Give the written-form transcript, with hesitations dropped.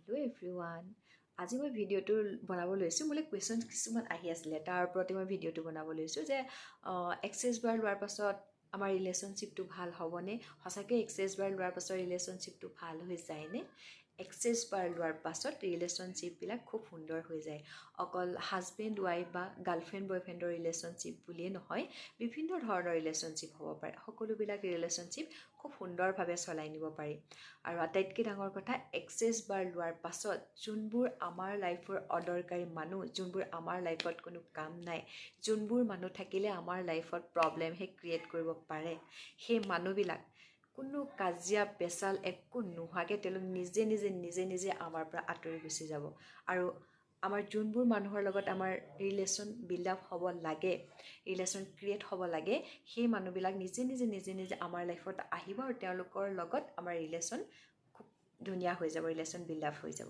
Hello everyone. আজি মই ভিডিঅ'টো বনাব লৈছোঁ মোলে কুৱেশ্যন কিছুমান আহি আছিলে তাৰ ওপৰতে মই ভিডিঅ'টো বনাব লৈছোঁ যে এক্সেছ বাৰ লোৱাৰ পাছত আমাৰ ৰিলেশ্যনশ্বিপটো ভাল হ'বনে সঁচাকৈ এক্সেছ বাৰ লোৱাৰ পাছত ৰিলেশ্যনশ্বিপটো ভাল হৈ যায়নে এক্সেছ বাৰ লোৱাৰ পাছত ৰিলেশ্যনশ্বিপবিলাক খুব সুন্দৰ হৈ যায় অকল হাজবেণ্ড ৱাইফ বা গাৰ্লফ্ৰেণ্ড বয়ফ্ৰেণ্ডৰ ৰিলেশ্যনশ্বিপ বুলিয়ে নহয় বিভিন্ন ধৰণৰ ৰিলেশ্যনশ্বিপ হ'ব পাৰে সকলোবিলাক ৰিলেশ্যনশ্বিপ খুব সুন্দৰভাৱে চলাই নিব পাৰি আৰু আটাইতকৈ ডাঙৰ কথা এক্সেছ বাৰ লোৱাৰ পাছত যোনবোৰ আমাৰ লাইফৰ অদৰকাৰী মানুহ যোনবোৰ আমাৰ লাইফত কোনো কাম নাই যোনবোৰ মানুহ থাকিলে আমাৰ লাইফত প্ৰব্লেমহে ক্ৰিয়েট কৰিব পাৰে সেই মানুহবিলাক কোনো কাজিয়া পেচাল একো নোহোৱাকৈ তেওঁলোক নিজে নিজে আমাৰ পৰা আঁতৰি গুচি যাব আৰু আমাৰ যোনবোৰ মানুহৰ লগত আমাৰ ৰিলেশ্যন বিল্ড আপ হ'ব লাগে ৰিলেশ্যন ক্ৰিয়েট হ'ব লাগে সেই মানুহবিলাক নিজে নিজে আমাৰ লাইফত আহিব আৰু তেওঁলোকৰ লগত আমাৰ ৰিলেশ্যন খুব ধুনীয়া হৈ যাব ৰিলেশ্যন বিল্ড আপ হৈ যাব